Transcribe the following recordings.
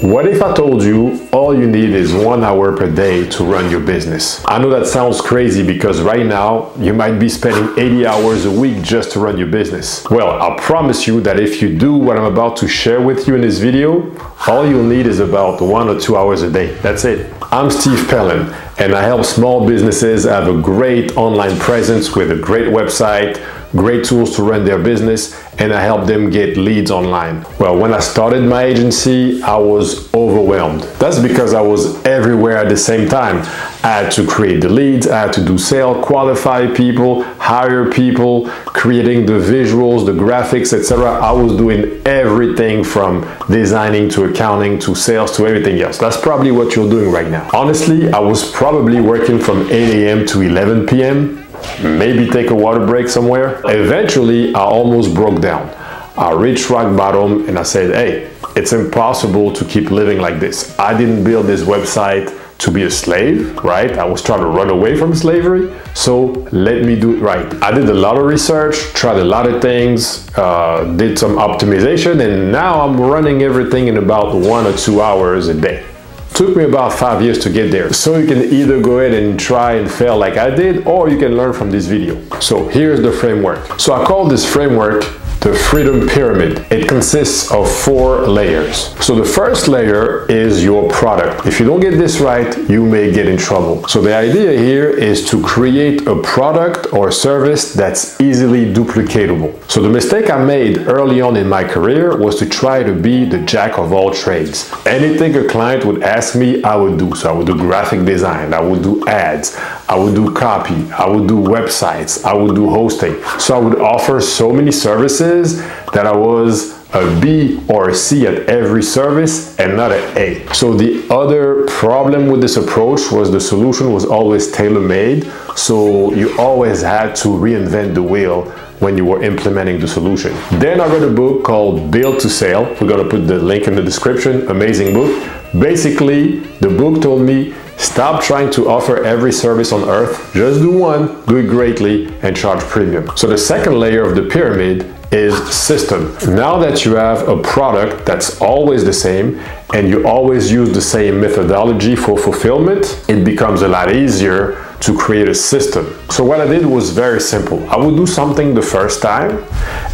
What if I told you all you need is 1 hour per day to run your business? I know that sounds crazy because right now you might be spending 80 hours a week just to run your business. Well, I promise you that if you do what I'm about to share with you in this video, all you'll need is about 1 or 2 hours a day. That's it. I'm Steve Pellin, and I help small businesses have a great online presence with a great website, great tools to run their business, and I help them get leads online. Well, when I started my agency, I was overwhelmed. That's because I was everywhere at the same time. I had to create the leads, I had to do sales, qualify people, hire people, creating the visuals, the graphics, etc. I was doing everything from designing to accounting to sales to everything else. That's probably what you're doing right now. Honestly, I was probably working from 8 a.m. to 11 p.m. Maybe take a water break somewhere. Eventually, I almost broke down. I reached rock bottom and I said, hey, it's impossible to keep living like this. I didn't build this website to be a slave, right? I was trying to run away from slavery, so let me do it right. I did a lot of research, tried a lot of things, did some optimization, and now I'm running everything in about 1 or 2 hours a day. Took me about 5 years to get there. So you can either go ahead and try and fail like I did, or you can learn from this video. So here's the framework. So I call this framework the Freedom Pyramid. It consists of 4 layers. So the first layer is your product. If you don't get this right, you may get in trouble. So the idea here is to create a product or service that's easily duplicatable. So the mistake I made early on in my career was to try to be the jack of all trades. Anything a client would ask me, I would do. So I would do graphic design, I would do ads, I would do copy, I would do websites, I would do hosting. So I would offer so many services that I was a B or a C at every service and not an A. So the other problem with this approach was the solution was always tailor-made. So you always had to reinvent the wheel when you were implementing the solution. Then I read a book called Build to Sell. We're gonna put the link in the description, amazing book. Basically, the book told me, stop trying to offer every service on earth, just do one, do it greatly, and charge premium. So the second layer of the pyramid is system. Now that you have a product that's always the same and you always use the same methodology for fulfillment, it becomes a lot easier to create a system. So what I did was very simple. I would do something the first time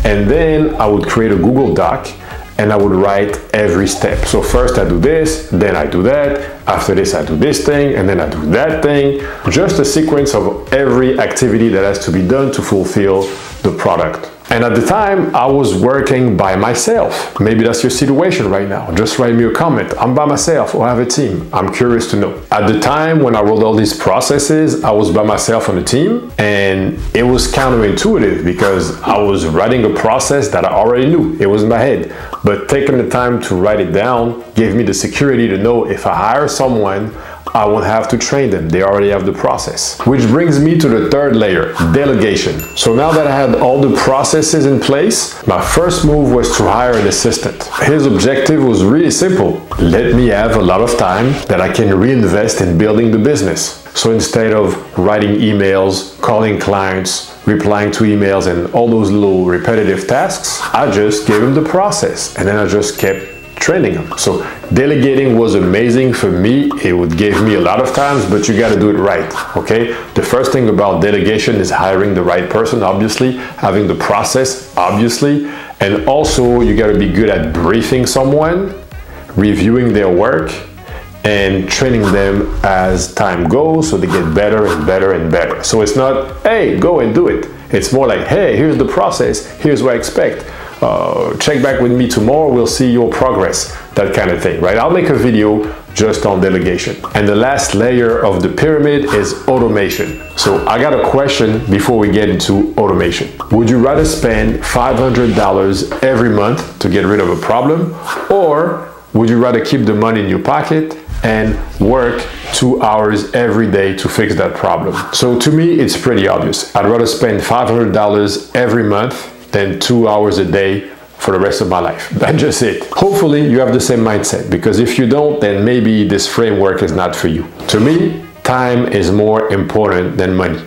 and then I would create a Google Doc and I would write every step. So first I do this, then I do that, after this I do this thing, and then I do that thing. Just a sequence of every activity that has to be done to fulfill the product. And at the time, I was working by myself. Maybe that's your situation right now. Just write me a comment. I'm by myself or I have a team. I'm curious to know. At the time when I wrote all these processes, I was by myself on a team, and it was counterintuitive because I was writing a process that I already knew. It was in my head. But taking the time to write it down gave me the security to know if I hire someone, I won't have to train them. They already have the process. Which brings me to the third layer, delegation. So now that I had all the processes in place, my first move was to hire an assistant. His objective was really simple. Let me have a lot of time that I can reinvest in building the business. So instead of writing emails, calling clients, replying to emails, and all those little repetitive tasks, I just gave him the process and then I just kept training them. So delegating was amazing for me. It would give me a lot of times, but you got to do it right. Okay. The first thing about delegation is hiring the right person, obviously, having the process, obviously, and also you got to be good at briefing someone, reviewing their work, and training them as time goes so they get better and better and better. So it's not, hey, go and do it. It's more like, hey, here's the process, here's what I expect. Check back with me tomorrow, we'll see your progress, that kind of thing, right? I'll make a video just on delegation. And the last layer of the pyramid is automation. So I got a question before we get into automation. Would you rather spend $500 every month to get rid of a problem, or would you rather keep the money in your pocket and work 2 hours every day to fix that problem? So to me, it's pretty obvious. I'd rather spend $500 every month than 2 hours a day for the rest of my life. That's just it. Hopefully you have the same mindset, because if you don't, then maybe this framework is not for you. To me, time is more important than money.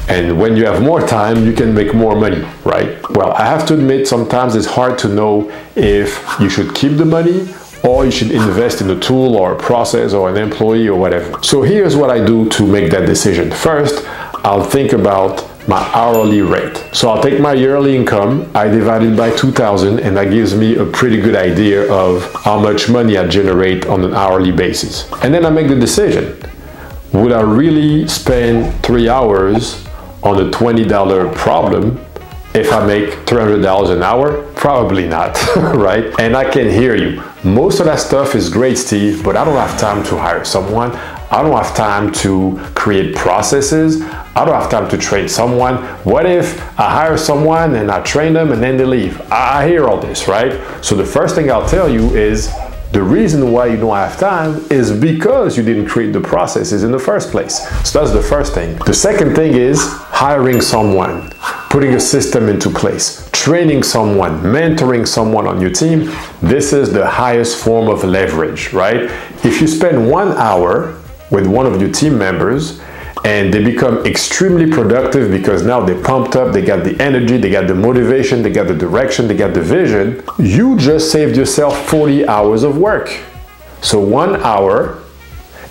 And when you have more time, you can make more money, right? Well, I have to admit, sometimes it's hard to know if you should keep the money or you should invest in a tool or a process or an employee or whatever. So here's what I do to make that decision. First, I'll think about my hourly rate. So I'll take my yearly income, I divide it by 2,000, and that gives me a pretty good idea of how much money I generate on an hourly basis. And then I make the decision. Would I really spend 3 hours on a $20 problem if I make $300 an hour? Probably not, right? And I can hear you. Most of that stuff is great, Steve, but I don't have time to hire someone. I don't have time to create processes. I don't have time to train someone. What if I hire someone and I train them and then they leave? I hear all this, right? So the first thing I'll tell you is the reason why you don't have time is because you didn't create the processes in the first place. So that's the first thing. The second thing is hiring someone, putting a system into place, training someone, mentoring someone on your team. This is the highest form of leverage, right? If you spend 1 hour with one of your team members and they become extremely productive because now they're pumped up, they got the energy, they got the motivation, they got the direction, they got the vision, you just saved yourself 40 hours of work. So 1 hour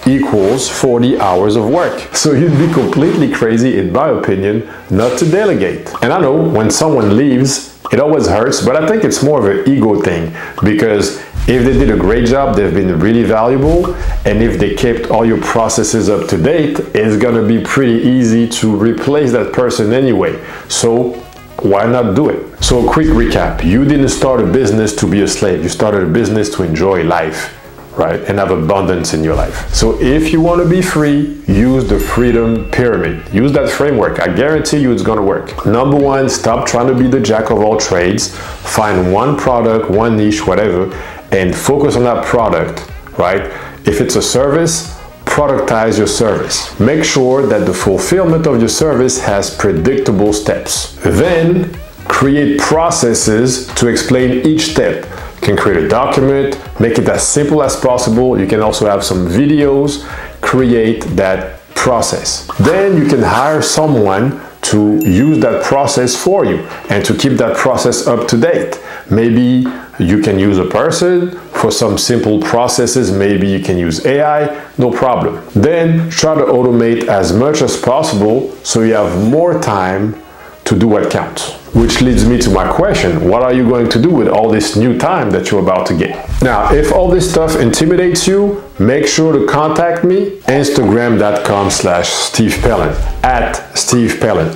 equals 40 hours of work. So you'd be completely crazy, in my opinion, not to delegate. And I know when someone leaves, it always hurts, but I think it's more of an ego thing, because if they did a great job, they've been really valuable, and if they kept all your processes up to date, it's gonna be pretty easy to replace that person anyway. So why not do it? So a quick recap. You didn't start a business to be a slave. You started a business to enjoy life, right? And have abundance in your life. So if you want to be free, use the freedom pyramid. Use that framework. I guarantee you it's going to work. Number one, stop trying to be the jack of all trades. Find one product, one niche, whatever, and focus on that product, right? If it's a service, productize your service. Make sure that the fulfillment of your service has predictable steps. Then create processes to explain each step. You can create a document, make it as simple as possible. You can also have some videos, create that process. Then you can hire someone to use that process for you and to keep that process up to date. Maybe you can use a person for some simple processes. Maybe you can use AI, no problem. Then try to automate as much as possible so you have more time to do what counts. Which leads me to my question, what are you going to do with all this new time that you're about to get? Now, if all this stuff intimidates you, make sure to contact me, Instagram.com/Steve Pellan, @Steve Pellan,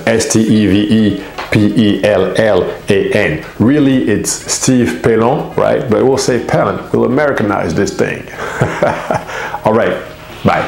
STEVEPELLAN. Really, it's Steve Pellan, right? But we'll say Pellan, we'll Americanize this thing. All right, bye.